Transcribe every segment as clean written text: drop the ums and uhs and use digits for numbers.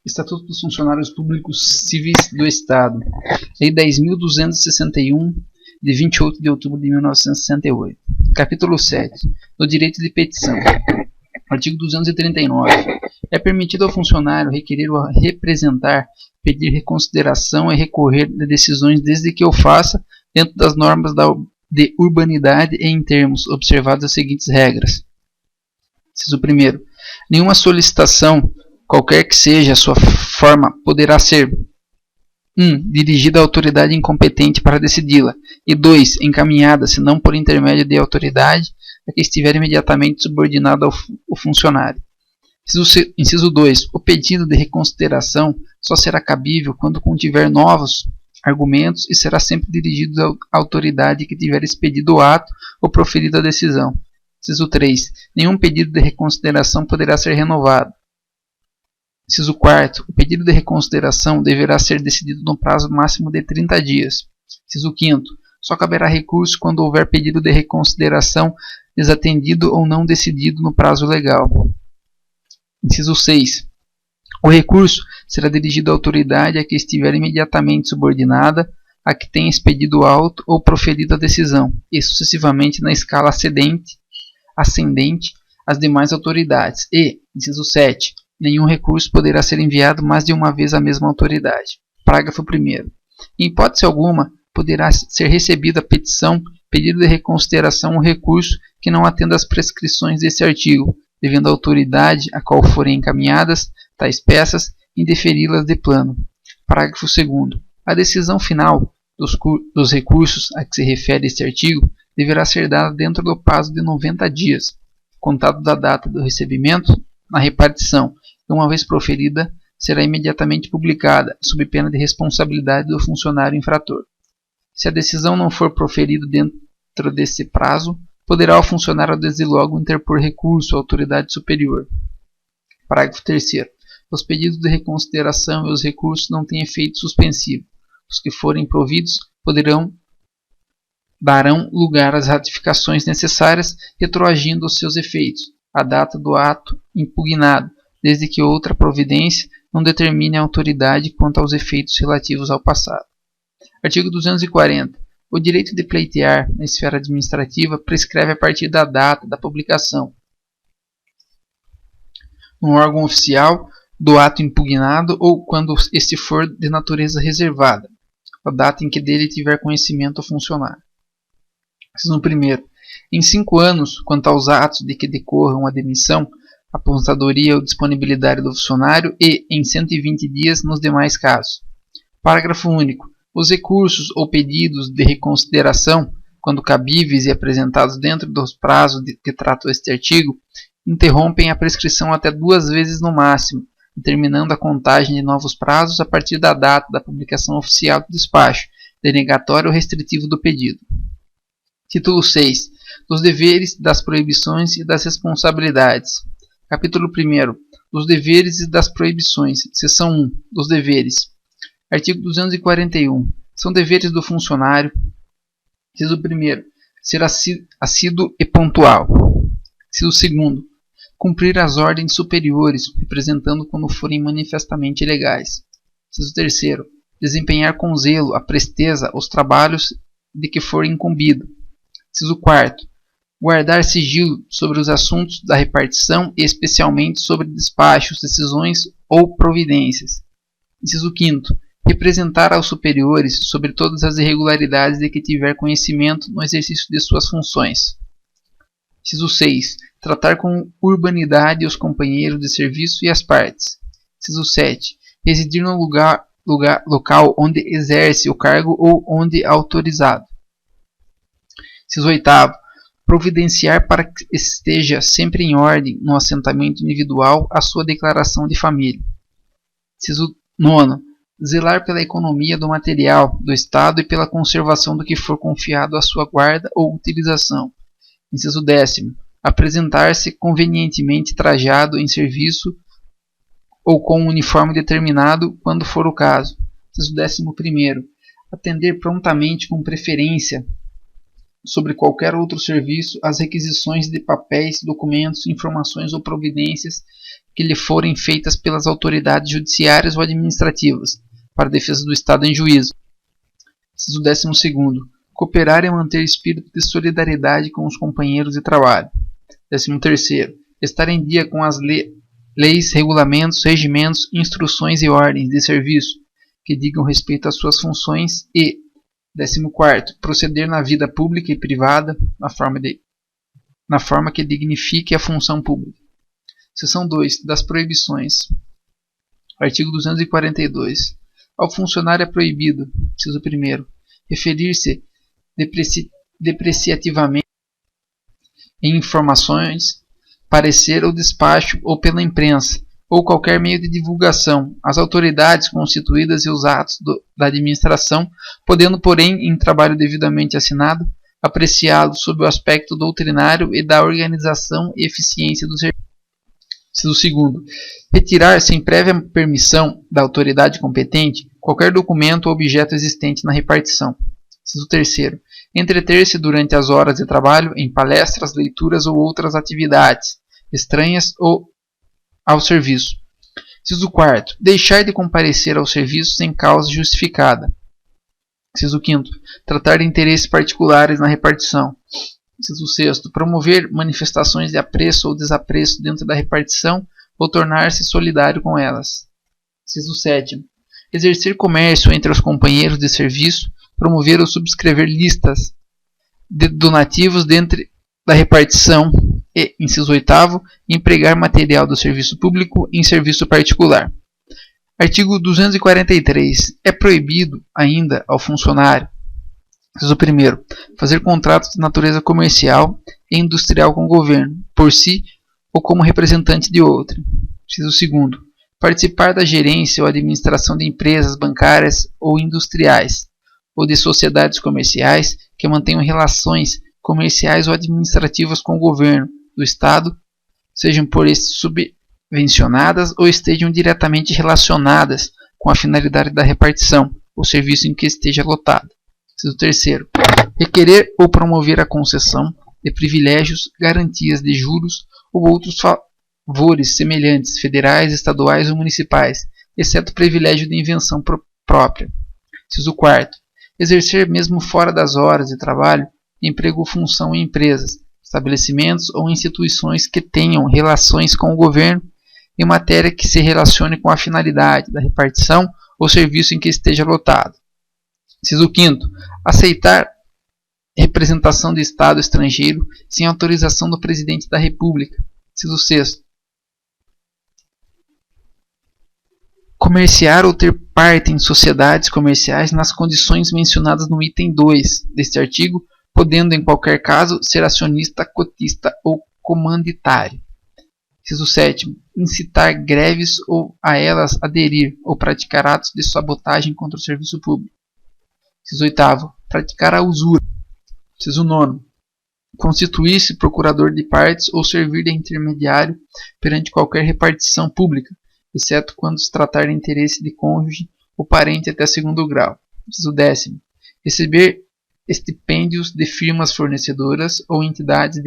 Estatuto dos Funcionários Públicos Civis do Estado. Lei 10.261, de 28 de outubro de 1968. Capítulo 7. Do direito de petição. Artigo 239. É permitido ao funcionário requerer ou representar, pedir reconsideração e recorrer de decisões desde que o faça dentro das normas de urbanidade e em termos observados as seguintes regras. Inciso 1. Nenhuma solicitação, qualquer que seja a sua forma, poderá ser 1. Dirigida à autoridade incompetente para decidi-la, e 2. Encaminhada, se não por intermédio de autoridade, a que estiver imediatamente subordinada ao funcionário. Inciso 2. O pedido de reconsideração só será cabível quando contiver novos argumentos e será sempre dirigido à autoridade que tiver expedido o ato ou proferido a decisão. Inciso 3. Nenhum pedido de reconsideração poderá ser renovado. Inciso 4. O pedido de reconsideração deverá ser decidido no prazo máximo de 30 dias. Inciso 5. Só caberá recurso quando houver pedido de reconsideração desatendido ou não decidido no prazo legal. Inciso 6. O recurso será dirigido à autoridade a que estiver imediatamente subordinada a que tenha expedido o auto ou proferido a decisão, e sucessivamente na escala ascendente às demais autoridades. E, inciso 7. Nenhum recurso poderá ser enviado mais de uma vez à mesma autoridade. Parágrafo 1º. Em hipótese alguma, poderá ser recebida a petição, pedido de reconsideração ou recurso que não atenda às prescrições deste artigo, devendo a autoridade a qual forem encaminhadas tais peças indeferi-las de plano. Parágrafo 2º. A decisão final dos recursos a que se refere este artigo deverá ser dada dentro do prazo de 90 dias, contado da data do recebimento, na repartição, e uma vez proferida, será imediatamente publicada, sob pena de responsabilidade do funcionário infrator. Se a decisão não for proferida dentro desse prazo, poderá o funcionário desde logo interpor recurso à autoridade superior. Parágrafo 3º. Os pedidos de reconsideração e os recursos não têm efeito suspensivo. Os que forem providos darão lugar às ratificações necessárias, retroagindo os seus efeitos à data do ato impugnado, desde que outra providência não determine a autoridade quanto aos efeitos relativos ao passado. Artigo 240. O direito de pleitear na esfera administrativa prescreve a partir da data da publicação, no órgão oficial, do ato impugnado ou quando este for de natureza reservada, a data em que dele tiver conhecimento o funcionário. Inciso 1º. Em 5 anos, quanto aos atos de que decorram a demissão, a aposentadoria ou disponibilidade do funcionário e em 120 dias nos demais casos. Parágrafo único. Os recursos ou pedidos de reconsideração, quando cabíveis e apresentados dentro dos prazos que trata este artigo, interrompem a prescrição até 2 vezes no máximo, determinando a contagem de novos prazos a partir da data da publicação oficial do despacho, denegatório ou restritivo do pedido. Título 6. Dos deveres, das proibições e das responsabilidades. Capítulo 1º. Dos deveres e das proibições. Seção 1. Dos deveres. Artigo 241. São deveres do funcionário. Inciso 1º. Ser assíduo e pontual. Inciso 2º. Cumprir as ordens superiores, representando quando forem manifestamente ilegais. Inciso 3º. Desempenhar com zelo a presteza os trabalhos de que for incumbido. Inciso 4º. Guardar sigilo sobre os assuntos da repartição e especialmente sobre despachos, decisões ou providências. Inciso 5º. Representar aos superiores sobre todas as irregularidades de que tiver conhecimento no exercício de suas funções. Inciso 6. Tratar com urbanidade os companheiros de serviço e as partes. Inciso 7. Residir no local onde exerce o cargo ou onde autorizado. Inciso 8º. Providenciar para que esteja sempre em ordem no assentamento individual a sua declaração de família. Inciso 9º. Zelar pela economia do material do Estado e pela conservação do que for confiado à sua guarda ou utilização. Inciso 10º. Apresentar-se convenientemente trajado em serviço ou com um uniforme determinado, quando for o caso. Inciso 11º. Atender prontamente com preferência sobre qualquer outro serviço às requisições de papéis, documentos, informações ou providências que lhe forem feitas pelas autoridades judiciárias ou administrativas, para a defesa do Estado em juízo. Inciso 12º. Cooperar e manter espírito de solidariedade com os companheiros de trabalho. 13º. Estar em dia com as leis, regulamentos, regimentos, instruções e ordens de serviço que digam respeito às suas funções e 14º. Proceder na vida pública e privada na forma que dignifique a função pública. Seção 2. Das proibições. Artigo 242. Ao funcionário é proibido, inciso 1º, referir-se depreciativamente em informações, parecer ou despacho ou pela imprensa, ou qualquer meio de divulgação, as autoridades constituídas e os atos da administração, podendo, porém, em trabalho devidamente assinado, apreciá-lo sob o aspecto doutrinário e da organização e eficiência do serviço. Inciso 2º. Retirar, sem prévia permissão da autoridade competente, qualquer documento ou objeto existente na repartição. Inciso 3º. Entreter-se durante as horas de trabalho em palestras, leituras ou outras atividades estranhas ao serviço. Inciso 4º. Deixar de comparecer ao serviço sem causa justificada. Inciso 5º. Tratar de interesses particulares na repartição. Inciso 6º. Promover manifestações de apreço ou desapreço dentro da repartição ou tornar-se solidário com elas. Inciso 7º. Exercer comércio entre os companheiros de serviço, promover ou subscrever listas de donativos dentro da repartição e, inciso 8º, empregar material do serviço público em serviço particular. Artigo 243. É proibido ainda ao funcionário, inciso 1º, fazer contratos de natureza comercial e industrial com o governo, por si ou como representante de outro. Inciso 2º. Participar da gerência ou administração de empresas bancárias ou industriais, ou de sociedades comerciais que mantenham relações comerciais ou administrativas com o governo do Estado, sejam por este subvencionadas ou estejam diretamente relacionadas com a finalidade da repartição, ou serviço em que esteja lotado. Inciso 3º. Requerer ou promover a concessão de privilégios, garantias de juros ou outros favores semelhantes, federais, estaduais ou municipais, exceto privilégio de invenção própria. Inciso 4º. Exercer, mesmo fora das horas de trabalho, emprego ou função em empresas, estabelecimentos ou instituições que tenham relações com o governo em matéria que se relacione com a finalidade da repartição ou serviço em que esteja lotado. Inciso 5º. Aceitar representação de Estado estrangeiro sem autorização do Presidente da República. Inciso 6º. Comerciar ou ter parte em sociedades comerciais nas condições mencionadas no item 2 deste artigo, podendo em qualquer caso ser acionista, cotista ou comanditário. Inciso 7º. Incitar greves ou a elas aderir ou praticar atos de sabotagem contra o serviço público. Inciso 8º. Praticar a usura. Inciso 9º. Constituir-se procurador de partes ou servir de intermediário perante qualquer repartição pública, exceto quando se tratar de interesse de cônjuge ou parente até segundo grau. Inciso 10º. Receber estipêndios de firmas fornecedoras ou entidades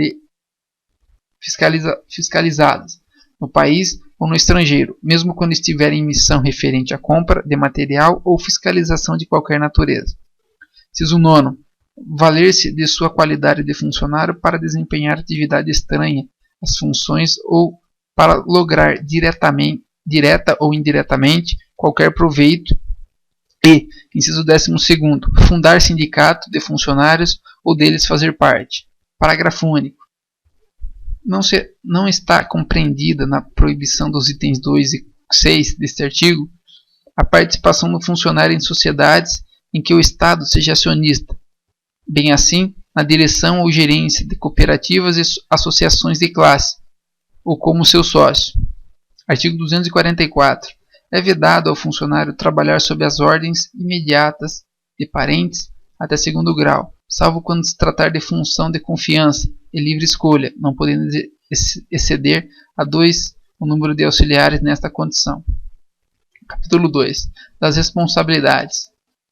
fiscalizadas no país ou no estrangeiro, mesmo quando estiver em missão referente à compra de material ou fiscalização de qualquer natureza. Inciso 9º. Valer-se de sua qualidade de funcionário para desempenhar atividade estranha às funções ou para lograr direta ou indiretamente qualquer proveito. E, inciso 12º, fundar sindicato de funcionários ou deles fazer parte. Parágrafo único. Não está compreendida na proibição dos itens 2 e 6 deste artigo a participação do funcionário em sociedades em que o Estado seja acionista, bem assim na direção ou gerência de cooperativas e associações de classe, ou como seu sócio. Artigo 244. É vedado ao funcionário trabalhar sob as ordens imediatas de parentes até segundo grau, salvo quando se tratar de função de confiança e livre escolha, não podendo exceder a 2 o número de auxiliares nesta condição. Capítulo 2. Das responsabilidades.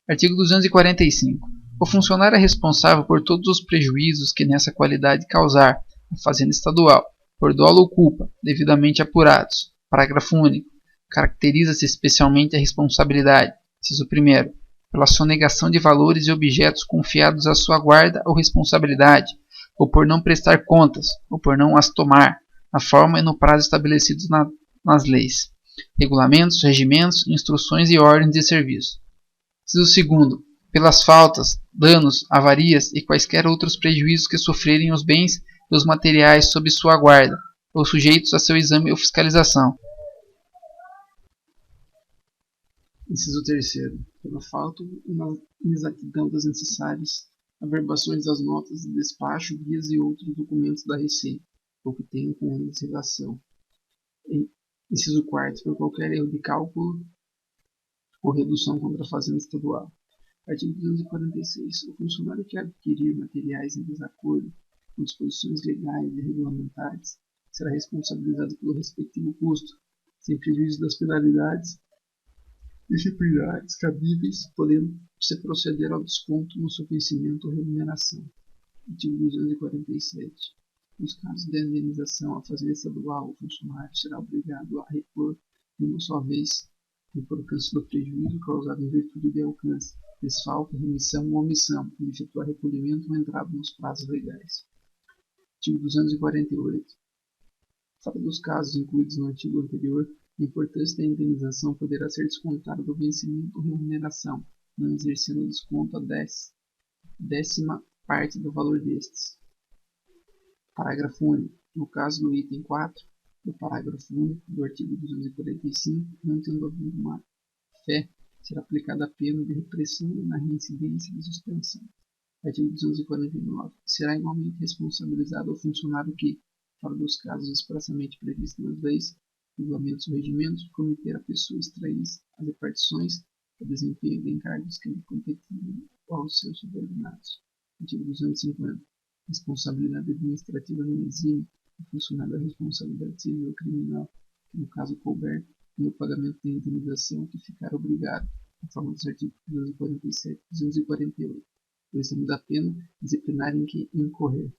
Artigo 245. O funcionário é responsável por todos os prejuízos que nessa qualidade causar à Fazenda Estadual, por dolo ou culpa, devidamente apurados. Parágrafo único. Caracteriza-se especialmente a responsabilidade, inciso 1º, pela sonegação de valores e objetos confiados à sua guarda ou responsabilidade, ou por não prestar contas, ou por não as tomar, na forma e no prazo estabelecidos nas leis, regulamentos, regimentos, instruções e ordens de serviço. Inciso 2º, pelas faltas, danos, avarias e quaisquer outros prejuízos que sofrerem os bens e os materiais sob sua guarda, ou sujeitos a seu exame ou fiscalização. Inciso 3º, pela falta ou inexatidão das necessárias averbações das notas de despacho, guias e outros documentos da Receita, ou que tenham com eles relação. Inciso 4º, por qualquer erro de cálculo ou redução contra a Fazenda Estadual. Artigo 246. O funcionário que adquirir materiais em desacordo com disposições legais e regulamentares será responsabilizado pelo respectivo custo, sem prejuízo das penalidades disciplinares cabíveis, podendo se proceder ao desconto no seu vencimento ou remuneração. Artigo 247. Nos casos de indenização, a Fazenda Estadual, o funcionário será obrigado a repor de uma só vez o alcance do prejuízo causado em virtude de alcance, desfalque, remissão ou omissão, e efetuar recolhimento ou entrada nos prazos legais. Artigo 248. Fora dos casos incluídos no artigo anterior, a importância da indenização poderá ser descontada do vencimento ou remuneração, não exercendo desconto a 10ª parte do valor destes. Parágrafo único. No caso do item 4 do parágrafo único do artigo 245, não tendo havido má fé, será aplicada a pena de repressão na reincidência e suspensão. Artigo 249. Será igualmente responsabilizado o funcionário que, fora dos casos expressamente previstos nas leis, regulamentos ou regimentos, cometer a pessoa extrair as repartições o desempenho de encargos que lhe competiam aos seus subordinados. Artigo 250. Responsabilidade administrativa não exime o funcionário da responsabilidade civil ou criminal, que no caso couber, no pagamento de indenização que ficar obrigado, na forma dos artigos 247 e 248, do exame da pena disciplinar em que incorrer.